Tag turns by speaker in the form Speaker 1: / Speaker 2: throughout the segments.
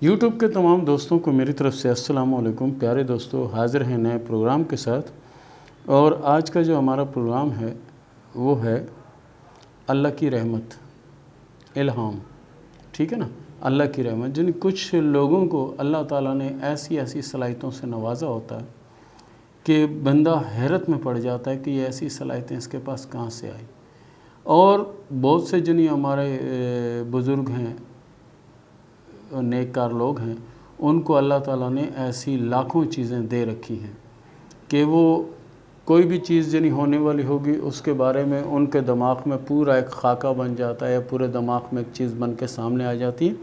Speaker 1: YouTube کے تمام دوستوں کو میری طرف سے السلام علیکم۔ پیارے دوستو، حاضر ہیں نئے پروگرام کے ساتھ، اور آج کا جو ہمارا پروگرام ہے وہ ہے اللہ کی رحمت، الہام۔ ٹھیک ہے نا، اللہ کی رحمت، جن کچھ لوگوں کو اللہ تعالیٰ نے ایسی صلاحیتوں سے نوازا ہوتا ہے کہ بندہ حیرت میں پڑ جاتا ہے کہ یہ ایسی صلاحیتیں اس کے پاس کہاں سے آئی۔ اور بہت سے جنہیں ہمارے بزرگ ہیں، نیک کار لوگ ہیں، ان کو اللہ تعالیٰ نے ایسی لاکھوں چیزیں دے رکھی ہیں کہ وہ کوئی بھی چیز جنہیں ہونے والی ہوگی اس کے بارے میں ان کے دماغ میں پورا ایک خاکہ بن جاتا ہے، یا پورے دماغ میں ایک چیز بن کے سامنے آ جاتی ہے۔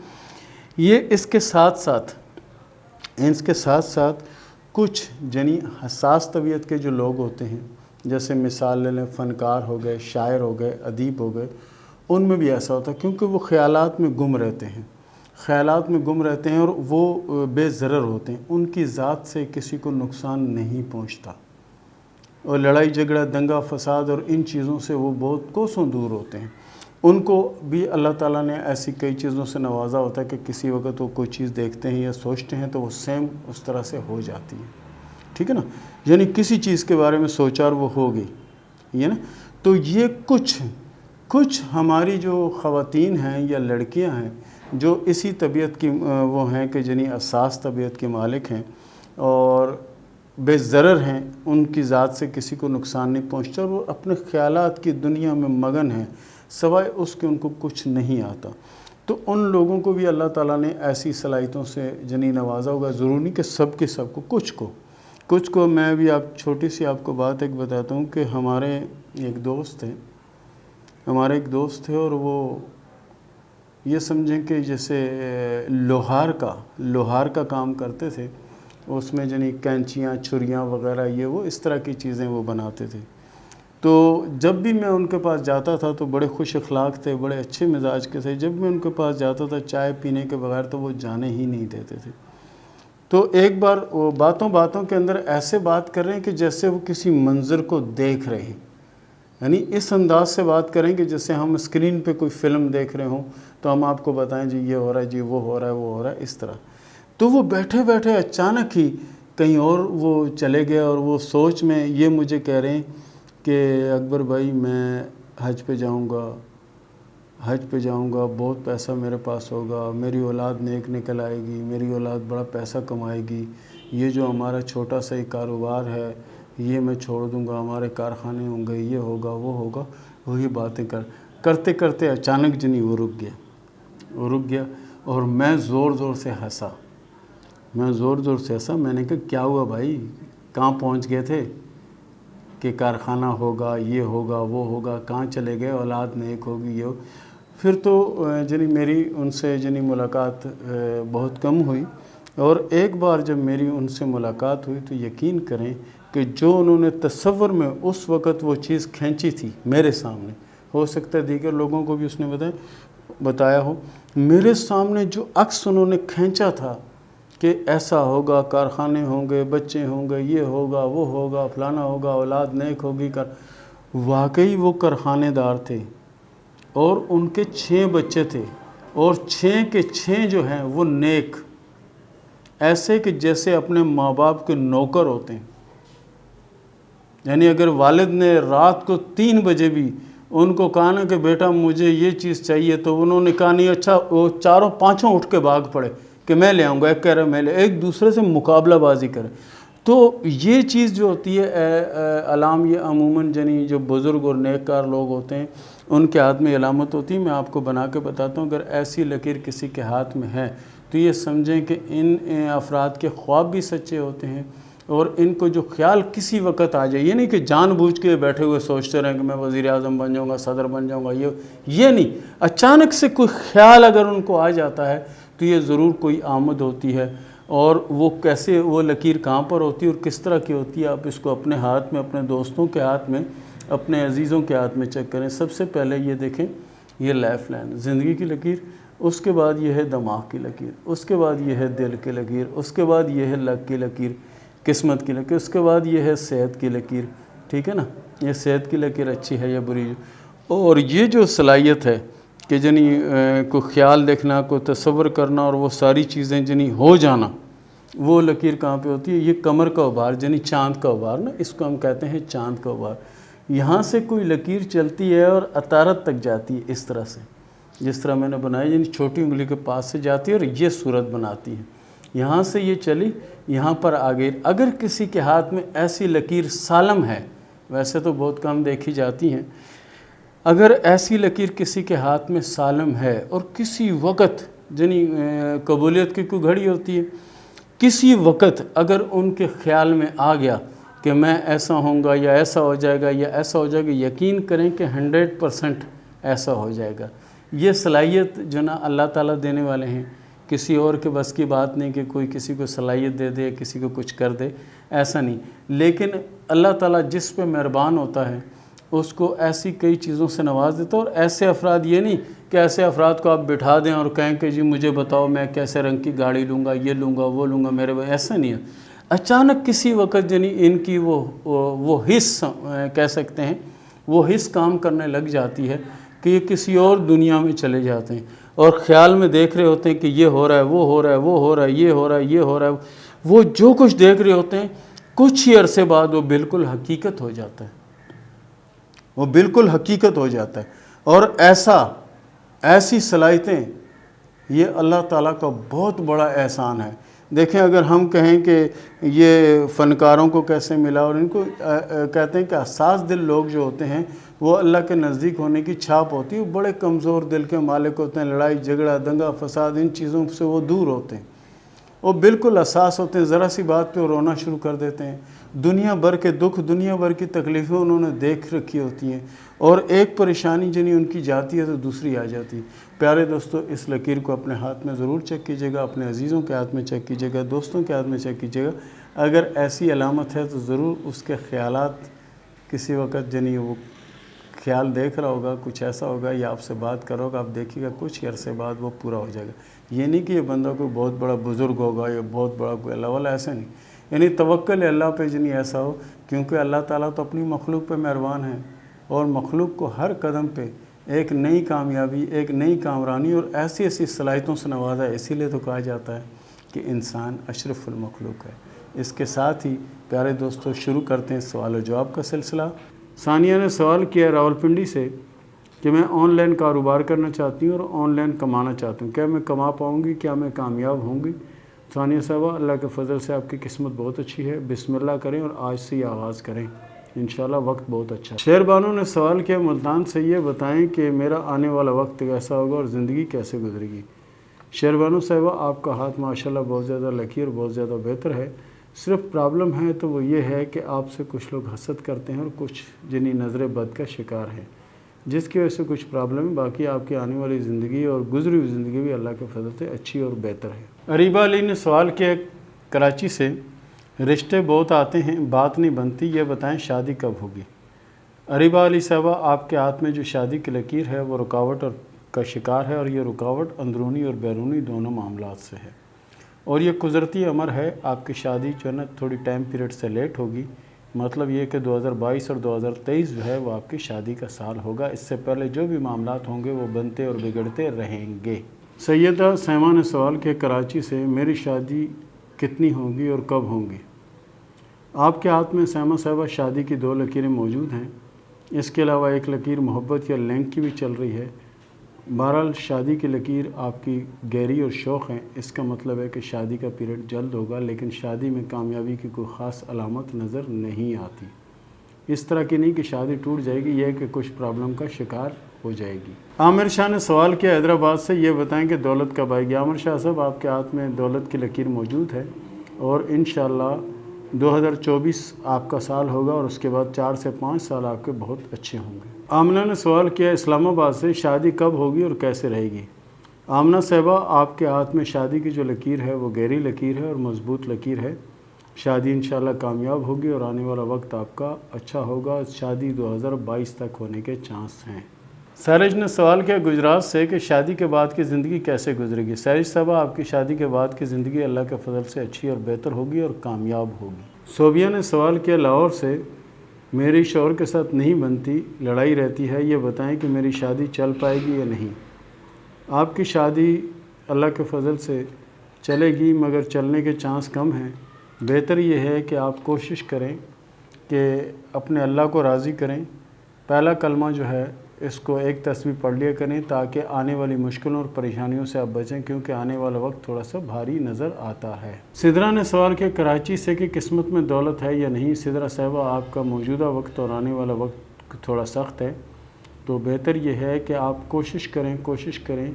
Speaker 1: یہ اس کے ساتھ ساتھ کچھ جنی حساس طبیعت کے جو لوگ ہوتے ہیں، جیسے مثال لے لیں فنکار ہو گئے، شاعر ہو گئے، ادیب ہو گئے، ان میں بھی ایسا ہوتا ہے کیونکہ وہ خیالات میں گم رہتے ہیں اور وہ بے ضرر ہوتے ہیں، ان کی ذات سے کسی کو نقصان نہیں پہنچتا، اور لڑائی جھگڑا، دنگا فساد اور ان چیزوں سے وہ بہت کوسوں دور ہوتے ہیں۔ ان کو بھی اللہ تعالیٰ نے ایسی کئی چیزوں سے نوازا ہوتا ہے کہ کسی وقت وہ کوئی چیز دیکھتے ہیں یا سوچتے ہیں تو وہ سیم اس طرح سے ہو جاتی ہے۔ ٹھیک ہے نا، یعنی کسی چیز کے بارے میں سوچا اور وہ ہو گئی، یہ نا۔ تو یہ کچھ ہماری جو خواتین ہیں یا لڑکیاں ہیں جو اسی طبیعت کی وہ ہیں کہ جنہیں حساس طبیعت کے مالک ہیں اور بے ضرر ہیں، ان کی ذات سے کسی کو نقصان نہیں پہنچتا، اور وہ اپنے خیالات کی دنیا میں مگن ہیں، سوائے اس کے ان کو کچھ نہیں آتا۔ تو ان لوگوں کو بھی اللہ تعالیٰ نے ایسی صلاحیتوں سے جنہیں نوازا ہوگا، ضرور نہیں کہ سب کو، کچھ کو میں بھی چھوٹی سی آپ کو بات ایک بتاتا ہوں کہ ہمارے ایک دوست تھے اور وہ یہ سمجھیں کہ جیسے لوہار کا کام کرتے تھے، اس میں جنہیں کینچیاں، چھریاں وغیرہ یہ وہ اس طرح کی چیزیں وہ بناتے تھے۔ تو جب بھی میں ان کے پاس جاتا تھا تو بڑے خوش اخلاق تھے، بڑے اچھے مزاج کے تھے۔ جب میں ان کے پاس جاتا تھا چائے پینے کے بغیر تو وہ جانے ہی نہیں دیتے تھے۔ تو ایک بار وہ باتوں کے اندر ایسے بات کر رہے ہیں کہ جیسے وہ کسی منظر کو دیکھ رہے ہیں، یعنی اس انداز سے بات کریں کہ جیسے ہم اسکرین پہ کوئی فلم دیکھ رہے ہوں تو ہم آپ کو بتائیں جی یہ ہو رہا ہے، جی وہ ہو رہا ہے، اس طرح۔ تو وہ بیٹھے اچانک ہی کہیں اور وہ چلے گئے، اور وہ سوچ میں یہ مجھے کہہ رہے ہیں کہ اکبر بھائی میں حج پہ جاؤں گا، بہت پیسہ میرے پاس ہوگا، میری اولاد نیک نکل آئے گی، میری اولاد بڑا پیسہ کمائے گی، یہ جو ہمارا چھوٹا سا ہی کاروبار ہے یہ میں چھوڑ دوں گا، ہمارے کارخانے ہوں گے، یہ ہوگا وہ ہوگا، وہی باتیں کرتے اچانک جنہیں وہ رک گیا اور میں زور سے ہنسا۔ میں نے کہا کیا ہوا بھائی، کہاں پہنچ گئے تھے کہ کارخانہ ہوگا، یہ ہوگا وہ ہوگا، کہاں چلے گئے، اولاد نیک ہوگی، یہ پھر تو میری ان سے ملاقات بہت کم ہوئی، اور ایک بار جب میری ان سے ملاقات ہوئی تو یقین کریں کہ جو انہوں نے تصور میں اس وقت وہ چیز کھینچی تھی میرے سامنے، ہو سکتا ہے دیگر لوگوں کو بھی اس نے بتایا ہو، میرے سامنے جو عکس انہوں نے کھینچا تھا کہ ایسا ہوگا، کارخانے ہوں گے، بچے ہوں گے، یہ ہوگا وہ ہوگا، فلانا ہوگا، اولاد نیک ہوگی، واقعی وہ کارخانے دار تھے اور ان کے 6 بچے تھے، اور 6 کے 6 جو ہیں وہ نیک، ایسے کہ جیسے اپنے ماں باپ کے نوکر ہوتے ہیں۔ یعنی اگر والد نے رات کو 3 بجے بھی ان کو کہا نا کہ بیٹا مجھے یہ چیز چاہیے، تو انہوں نے کہا نہیں، اچھا، وہ 4 اٹھ کے بھاگ پڑے کہ میں لے آؤں گا، ایک کہہ رہا میں ایک دوسرے سے مقابلہ بازی کرے۔ تو یہ چیز جو ہوتی ہے علام، یہ عموماً جو بزرگ اور نیک کار لوگ ہوتے ہیں ان کے ہاتھ میں علامت ہوتی ہے۔ میں آپ کو بنا کے بتاتا ہوں، اگر ایسی لکیر کسی کے ہاتھ میں ہے تو یہ سمجھیں کہ ان افراد کے خواب بھی سچے ہوتے ہیں، اور ان کو جو خیال کسی وقت آ جائے، یہ نہیں کہ جان بوجھ کے بیٹھے ہوئے سوچتے رہیں کہ میں وزیر اعظم بن جاؤں گا، صدر بن جاؤں گا، یہ نہیں، اچانک سے کوئی خیال اگر ان کو آ جاتا ہے تو یہ ضرور کوئی آمد ہوتی ہے، اور وہ لکیر کہاں پر ہوتی ہے اور کس طرح کی ہوتی ہے، آپ اس کو اپنے ہاتھ میں، اپنے دوستوں کے ہاتھ میں، اپنے عزیزوں کے ہاتھ میں چیک کریں۔ سب سے پہلے یہ دیکھیں، یہ لائف لائن، زندگی کی لکیر، اس کے بعد یہ ہے دماغ کی لکیر، اس کے بعد یہ ہے دل کی لکیر، اس کے بعد یہ ہے لک کی لکیر، قسمت کی لکیر، اس کے بعد یہ ہے صحت کی لکیر۔ ٹھیک ہے نا، یہ صحت کی لکیر اچھی ہے یا بری، اور یہ جو صلاحیت ہے کہ جنی کوئی خیال دیکھنا، کوئی تصور کرنا اور وہ ساری چیزیں جنی ہو جانا، وہ لکیر کہاں پہ ہوتی ہے؟ یہ کمر کا ابھار، جنی چاند کا ابھار نا، اس کو ہم کہتے ہیں چاند کا ابھار۔ یہاں سے کوئی لکیر چلتی ہے اور عطارت تک جاتی ہے، اس طرح سے جس طرح میں نے بنائی، یعنی چھوٹی انگلی کے پاس سے جاتی ہے اور یہ صورت بناتی ہے۔ یہاں سے یہ چلی، یہاں پر آگے۔ اگر کسی کے ہاتھ میں ایسی لکیر سالم ہے، ویسے تو بہت کم دیکھی جاتی ہیں، اگر ایسی لکیر کسی کے ہاتھ میں سالم ہے اور کسی وقت جنی قبولیت کی کوئی گھڑی ہوتی ہے، کسی وقت اگر ان کے خیال میں آ گیا کہ میں ایسا ہوں گا یا ایسا ہو جائے گا یا ایسا ہو جائے گا، یقین کریں کہ 100% ایسا ہو جائے گا۔ یہ صلاحیت جو نا اللہ تعالیٰ دینے والے ہیں، کسی اور کے بس کی بات نہیں کہ کوئی کسی کو صلاحیت دے دے، کسی کو کچھ کر دے، ایسا نہیں۔ لیکن اللہ تعالیٰ جس پہ مہربان ہوتا ہے اس کو ایسی کئی چیزوں سے نواز دیتا ہے۔ اور ایسے افراد، یہ نہیں کہ ایسے افراد کو آپ بٹھا دیں اور کہیں کہ جی مجھے بتاؤ میں کیسے رنگ کی گاڑی لوں گا، یہ لوں گا، وہ لوں گا، میرے ایسا نہیں ہے۔ اچانک کسی وقت یعنی ان کی وہ حس کہہ سکتے ہیں، وہ حس کام کرنے لگ جاتی ہے کہ یہ کسی اور دنیا میں چلے جاتے ہیں اور خیال میں دیکھ رہے ہوتے ہیں کہ یہ ہو رہا ہے، وہ ہو رہا ہے، وہ ہو رہا ہے، یہ ہو رہا ہے، یہ ہو رہا ہے۔ وہ جو کچھ دیکھ رہے ہوتے ہیں کچھ ہی عرصے بعد وہ بالکل حقیقت ہو جاتا ہے، وہ بالکل حقیقت ہو جاتا ہے۔ اور ایسی صلاحیتیں یہ اللہ تعالیٰ کا بہت بڑا احسان ہے۔ دیکھیں اگر ہم کہیں کہ یہ فنکاروں کو کیسے ملا، اور ان کو کہتے ہیں کہ حساس دل لوگ جو ہوتے ہیں وہ اللہ کے نزدیک ہونے کی چھاپ ہوتی ہے، وہ بڑے کمزور دل کے مالک ہوتے ہیں، لڑائی جھگڑا دنگا فساد ان چیزوں سے وہ دور ہوتے ہیں، وہ بالکل حساس ہوتے ہیں، ذرا سی بات پہ رونا شروع کر دیتے ہیں۔ دنیا بھر کے دکھ، دنیا بھر کی تکلیفیں انہوں نے دیکھ رکھی ہوتی ہیں، اور ایک پریشانی جنہیں ان کی جاتی ہے تو دوسری آ جاتی ہے۔ پیارے دوستو، اس لکیر کو اپنے ہاتھ میں ضرور چیک کیجیے گا، اپنے عزیزوں کے ہاتھ میں چیک کیجیے گا، دوستوں کے ہاتھ میں چیک کیجیے گا۔ اگر ایسی علامت ہے تو ضرور اس کے خیالات کسی وقت جنہیں وہ خیال دیکھ رہا ہوگا، کچھ ایسا ہوگا یا آپ سے بات کرو گا، آپ دیکھیے گا کچھ عرصے بعد وہ پورا ہو جائے گا۔ یہ نہیں کہ یہ بندہ کوئی بہت بڑا بزرگ ہوگا یا بہت بڑا کوئی اللہ والا، ایسا نہیں، یعنی توکل اللہ پہ جنہیں ایسا ہو، کیونکہ اللہ تعالیٰ تو اپنی مخلوق پہ مہربان ہے اور مخلوق کو ہر قدم پہ ایک نئی کامیابی، ایک نئی کامرانی اور ایسی ایسی صلاحیتوں سے نوازا ہے۔ اسی لیے تو کہا جاتا ہے کہ انسان اشرف المخلوق ہے۔ اس کے ساتھ ہی پیارے دوستو شروع کرتے ہیں سوال و جواب کا سلسلہ۔ ثانیہ نے سوال کیا راولپنڈی سے کہ میں آن لائن کاروبار کرنا چاہتی ہوں اور آن لائن کمانا چاہتی ہوں، کیا میں کما پاؤں گی؟ کیا میں کامیاب ہوں گی؟ ثانیہ صاحبہ، اللہ کے فضل سے آپ کی قسمت بہت اچھی ہے، بسم اللہ کریں اور آج سے ہی آغاز کریں، انشاءاللہ وقت بہت اچھا ہے۔ شیر بانو نے سوال کیا ملتان سے، یہ بتائیں کہ میرا آنے والا وقت کیسا ہوگا اور زندگی کیسے گزرے گی؟ شیر بانو صاحبہ، آپ کا ہاتھ ماشاءاللہ بہت زیادہ لکی اور بہت زیادہ بہتر ہے، صرف پرابلم ہے تو وہ یہ ہے کہ آپ سے کچھ لوگ حسد کرتے ہیں اور کچھ جنہیں نظر بد کا شکار ہیں، جس کی وجہ سے کچھ پرابلم ہے۔ باقی آپ کی آنے والی زندگی اور گزری ہوئی زندگی بھی اللہ کے فضل سے اچھی اور بہتر ہے۔ اریبہ علی نے سوال کیا کراچی سے، رشتے بہت آتے ہیں، بات نہیں بنتی، یہ بتائیں شادی کب ہوگی؟ اریبہ علی صاحبہ، آپ کے ہاتھ میں جو شادی کی لکیر ہے وہ رکاوٹ کا شکار ہے، اور یہ رکاوٹ اندرونی اور بیرونی دونوں معاملات سے ہے، اور یہ قدرتی امر ہے۔ آپ کی شادی جو ہے نا تھوڑی ٹائم پیریڈ سے لیٹ ہوگی، مطلب یہ کہ 2022 اور 2023 جو ہے وہ آپ کی شادی کا سال ہوگا۔ اس سے پہلے جو بھی معاملات ہوں گے وہ بنتے اور بگڑتے رہیں گے۔ سیدہ سیما نے سوال کیا کراچی سے، میری شادی کتنی ہوگی اور کب ہوگی؟ آپ کے ہاتھ میں سیما صاحبہ شادی کی 2 لکیریں موجود ہیں، اس کے علاوہ ایک لکیر محبت یا لنک کی بھی چل رہی ہے۔ بہرحال شادی کی لکیر آپ کی گہری اور شوق ہے، اس کا مطلب ہے کہ شادی کا پیریڈ جلد ہوگا، لیکن شادی میں کامیابی کی کوئی خاص علامت نظر نہیں آتی۔ اس طرح کی نہیں کہ شادی ٹوٹ جائے گی، یہ ہے کہ کچھ پرابلم کا شکار ہو جائے گی۔ عامر شاہ نے سوال کیا حیدرآباد سے، یہ بتائیں کہ دولت کب آئے گی؟ عامر شاہ صاحب، آپ کے ہاتھ میں دولت کی لکیر موجود ہے اور انشاءاللہ 2024 آپ کا سال ہوگا، اور اس کے بعد 4 سے 5 سال آپ کے بہت اچھے ہوں گے۔ آمنہ نے سوال کیا اسلام آباد سے، شادی کب ہوگی اور کیسے رہے گی؟ آمنہ صاحبہ، آپ کے ہاتھ میں شادی کی جو لکیر ہے وہ گہری لکیر ہے اور مضبوط لکیر ہے، شادی انشاءاللہ کامیاب ہوگی اور آنے والا وقت آپ کا اچھا ہوگا، شادی 2022 تک ہونے کے چانس ہیں۔ سیرج نے سوال کیا گجرات سے کہ شادی کے بعد کی زندگی کیسے گزرے گی؟ سیرج صاحبہ، آپ کی شادی کے بعد کی زندگی اللہ کے فضل سے اچھی اور بہتر ہوگی اور کامیاب ہوگی۔ صوبیہ نے سوال کیا لاہور سے، میری شوہر کے ساتھ نہیں بنتی، لڑائی رہتی ہے، یہ بتائیں کہ میری شادی چل پائے گی یا نہیں؟ آپ کی شادی اللہ کے فضل سے چلے گی، مگر چلنے کے چانس کم ہیں۔ بہتر یہ ہے کہ آپ کوشش کریں کہ اپنے اللہ کو راضی کریں۔ پہلا کلمہ جو ہے اس کو ایک تسبیح پڑھ لیا کریں تاکہ آنے والی مشکلوں اور پریشانیوں سے آپ بچیں، کیونکہ آنے والا وقت تھوڑا سا بھاری نظر آتا ہے۔ سدرا نے سوال کیا کراچی سے کہ قسمت میں دولت ہے یا نہیں۔ سدرا صاحبہ، آپ کا موجودہ وقت اور آنے والا وقت تھوڑا سخت ہے، تو بہتر یہ ہے کہ آپ کوشش کریں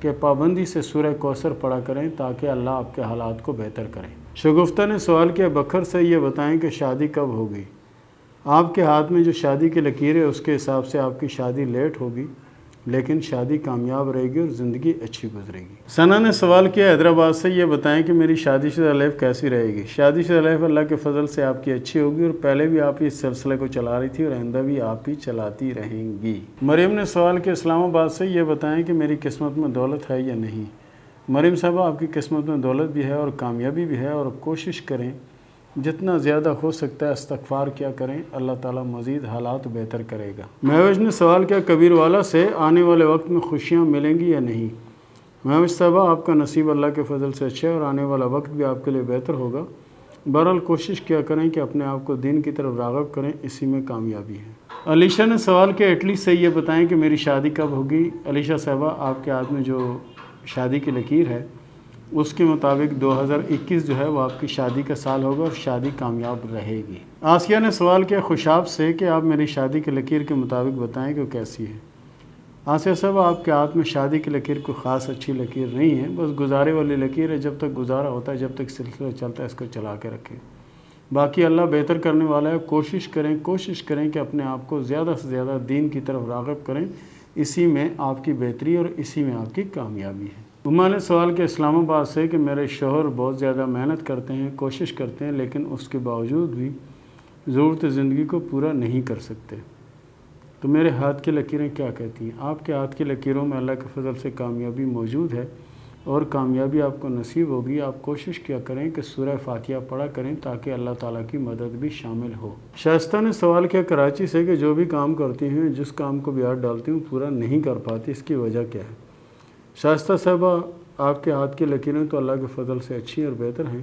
Speaker 1: کہ پابندی سے سورہ کوثر پڑھا کریں تاکہ اللہ آپ کے حالات کو بہتر کریں۔ شگفتہ نے سوال کیا بکھر سے، یہ بتائیں کہ شادی کب ہوگی؟ آپ کے ہاتھ میں جو شادی کی لکیر ہے اس کے حساب سے آپ کی شادی لیٹ ہوگی، لیکن شادی کامیاب رہے گی اور زندگی اچھی گزرے گی۔ ثنا نے سوال کیا حیدرآباد سے، یہ بتائیں کہ میری شادی شدہ لائف کیسی رہے گی؟ شادی شدہ لائف اللہ کے فضل سے آپ کی اچھی ہوگی، اور پہلے بھی آپ اس سلسلے کو چلا رہی تھی اور آئندہ بھی آپ ہی چلاتی رہیں گی۔ مریم نے سوال کیا اسلام آباد سے، یہ بتائیں کہ میری قسمت میں دولت ہے یا نہیں؟ مریم صاحبہ، آپ کی قسمت میں دولت بھی ہے اور کامیابی بھی ہے، اور کوشش کریں جتنا زیادہ ہو سکتا ہے استغفار کیا کریں، اللہ تعالیٰ مزید حالات بہتر کرے گا۔ مہوش نے سوال کیا کبیر والا سے، آنے والے وقت میں خوشیاں ملیں گی یا نہیں؟ مہوش صاحبہ، آپ کا نصیب اللہ کے فضل سے اچھا ہے اور آنے والا وقت بھی آپ کے لیے بہتر ہوگا۔ بہرحال کوشش کیا کریں کہ اپنے آپ کو دین کی طرف راغب کریں، اسی میں کامیابی ہے۔ علیشہ نے سوال کیا اٹلی سے، یہ بتائیں کہ میری شادی کب ہوگی؟ علیشہ صاحبہ، آپ کے ہاتھ میں جو شادی کی لکیر ہے اس کے مطابق 2021 جو ہے وہ آپ کی شادی کا سال ہوگا اور شادی کامیاب رہے گی۔ آسیہ نے سوال کیا خوشاب سے کہ آپ میری شادی کی لکیر کے مطابق بتائیں کہ وہ کیسی ہے۔ آسیہ صاحب، آپ کے ہاتھ میں شادی کی لکیر کوئی خاص اچھی لکیر نہیں ہے، بس گزارے والی لکیر ہے۔ جب تک گزارا ہوتا ہے، جب تک سلسلہ چلتا ہے، اس کو چلا کے رکھیں۔ باقی اللہ بہتر کرنے والا ہے۔ کوشش کریں کہ اپنے آپ کو زیادہ سے زیادہ دین کی طرف راغب کریں، اسی میں آپ کی بہتری اور اسی میں آپ کی کامیابی ہے۔ عمر نے سوال کیا اسلام آباد سے کہ میرے شوہر بہت زیادہ محنت کرتے ہیں، کوشش کرتے ہیں، لیکن اس کے باوجود بھی ضرورت زندگی کو پورا نہیں کر سکتے، تو میرے ہاتھ کی لکیریں کیا کہتی ہیں؟ آپ کے ہاتھ کی لکیروں میں اللہ کے فضل سے کامیابی موجود ہے اور کامیابی آپ کو نصیب ہوگی۔ آپ کوشش کیا کریں کہ سورہ فاتحہ پڑھا کریں تاکہ اللہ تعالیٰ کی مدد بھی شامل ہو۔ شائستہ نے سوال کیا کراچی سے کہ جو بھی کام کرتی ہیں، جس کام کو بھی ہاتھ ڈالتی ہوں پورا نہیں کر پاتی، اس کی وجہ کیا ہے؟ شائستہ صاحبہ، آپ کے ہاتھ کی لکیریں تو اللہ کے فضل سے اچھی اور بہتر ہیں۔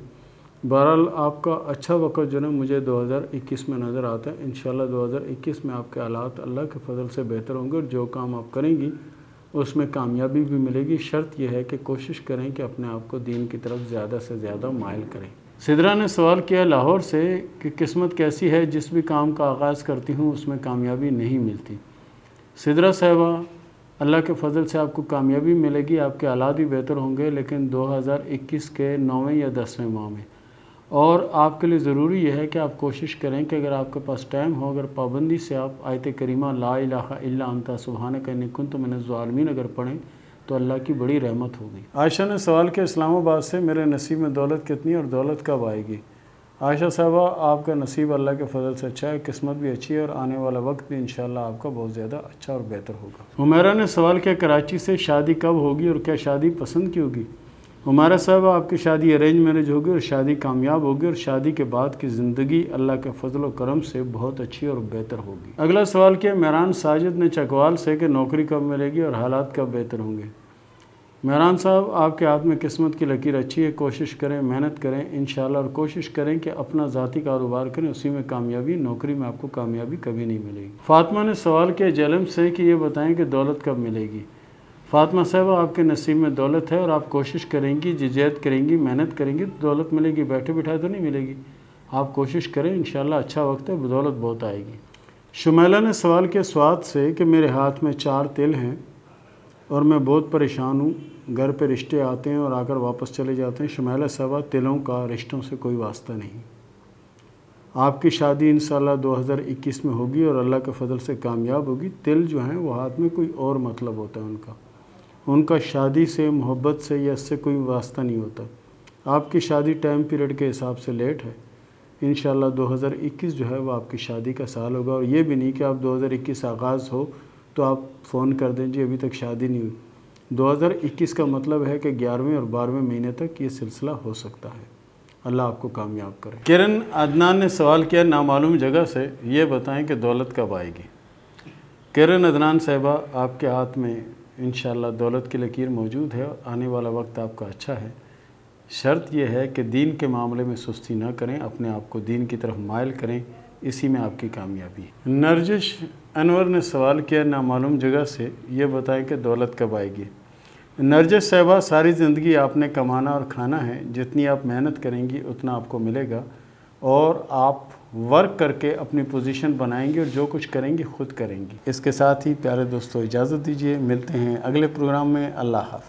Speaker 1: بہرحال آپ کا اچھا وقت جو ہے مجھے 2021 میں نظر آتا ہے۔ انشاءاللہ 2021 میں آپ کے حالات اللہ کے فضل سے بہتر ہوں گے، اور جو کام آپ کریں گی اس میں کامیابی بھی ملے گی۔ شرط یہ ہے کہ کوشش کریں کہ اپنے آپ کو دین کی طرف زیادہ سے زیادہ مائل کریں۔ سدرا نے سوال کیا لاہور سے کہ قسمت کیسی ہے، جس بھی کام کا آغاز کرتی ہوں اس میں کامیابی نہیں ملتی۔ سدرا صاحبہ، اللہ کے فضل سے آپ کو کامیابی ملے گی، آپ کے حالات بھی بہتر ہوں گے، لیکن 2021 کے 9ویں یا 10ویں ماہ میں۔ اور آپ کے لیے ضروری یہ ہے کہ آپ کوشش کریں کہ اگر آپ کے پاس ٹائم ہو، اگر پابندی سے آپ آیت کریمہ لا الہ الا انت سبحانک انی کنت من الظالمین اگر پڑھیں تو اللہ کی بڑی رحمت ہوگی۔ عائشہ نے سوال کیا اسلام آباد سے، میرے نصیب میں دولت کتنی اور دولت کب آئے گی؟ عائشہ صاحبہ، آپ کا نصیب اللہ کے فضل سے اچھا ہے، قسمت بھی اچھی ہے، اور آنے والا وقت بھی انشاءاللہ آپ کا بہت زیادہ اچھا اور بہتر ہوگا۔ حمیرہ نے سوال کیا کراچی سے، شادی کب ہوگی اور کیا شادی پسند کی ہوگی؟ حمیرہ صاحبہ، آپ کی شادی ارینج میرج ہوگی اور شادی کامیاب ہوگی، اور شادی کے بعد کی زندگی اللہ کے فضل و کرم سے بہت اچھی اور بہتر ہوگی۔ اگلا سوال کیا مہران ساجد نے چکوال سے کہ نوکری کب ملے گی اور حالات کب بہتر ہوں گے؟ مہران صاحب، آپ کے ہاتھ میں قسمت کی لکیر اچھی ہے، کوشش کریں، محنت کریں انشاءاللہ، اور کوشش کریں کہ اپنا ذاتی کاروبار کریں، اسی میں کامیابی، نوکری میں آپ کو کامیابی کبھی نہیں ملے گی۔ فاطمہ نے سوال کیا جہلم سے کہ یہ بتائیں کہ دولت کب ملے گی؟ فاطمہ صاحبہ، آپ کے نصیب میں دولت ہے، اور آپ کوشش کریں گی، جدید کریں گی، محنت کریں گی تو دولت ملے گی، بیٹھے بٹھائے تو نہیں ملے گی۔ آپ کوشش کریں، انشاءاللہ اچھا وقت ہے، دولت بہت آئے گی۔ شمیلہ نے سوال کیا سوات سے کہ میرے ہاتھ میں 4 تل ہیں اور میں بہت پریشان ہوں، گھر پہ رشتے آتے ہیں اور آ کر واپس چلے جاتے ہیں۔ شمیلہ صاحبہ، تلوں کا رشتوں سے کوئی واسطہ نہیں۔ آپ کی شادی انشاءاللہ 2021 میں ہوگی اور اللہ کے فضل سے کامیاب ہوگی۔ تل جو ہیں وہ ہاتھ میں کوئی اور مطلب ہوتا ہے ان کا شادی سے، محبت سے یا اس سے کوئی واسطہ نہیں ہوتا۔ آپ کی شادی ٹائم پیریڈ کے حساب سے لیٹ ہے۔ انشاءاللہ 2021 جو ہے وہ آپ کی شادی کا سال ہوگا، اور یہ بھی نہیں کہ آپ 2021 آغاز ہو تو آپ فون کر دیں جی ابھی تک شادی نہیں ہوئی۔ 2021 کا مطلب ہے کہ 11ویں اور 12ویں مہینے تک یہ سلسلہ ہو سکتا ہے۔ اللہ آپ کو کامیاب کرے۔ کرن عدنان نے سوال کیا نامعلوم جگہ سے، یہ بتائیں کہ دولت کب آئے گی؟ کرن عدنان صاحبہ، آپ کے ہاتھ میں انشاءاللہ دولت کی لکیر موجود ہے، آنے والا وقت آپ کا اچھا ہے۔ شرط یہ ہے کہ دین کے معاملے میں سستی نہ کریں، اپنے آپ کو دین کی طرف مائل کریں، اسی میں آپ کی کامیابی ہے۔ نرجش انور نے سوال کیا نامعلوم جگہ سے، یہ بتائیں کہ دولت کب آئے گی؟ نرجش صاحبہ، ساری زندگی آپ نے کمانا اور کھانا ہے، جتنی آپ محنت کریں گی اتنا آپ کو ملے گا، اور آپ ورک کر کے اپنی پوزیشن بنائیں گے، اور جو کچھ کریں گی خود کریں گی۔ اس کے ساتھ ہی پیارے دوستو اجازت دیجیے، ملتے ہیں اگلے پروگرام میں۔ اللہ حافظ۔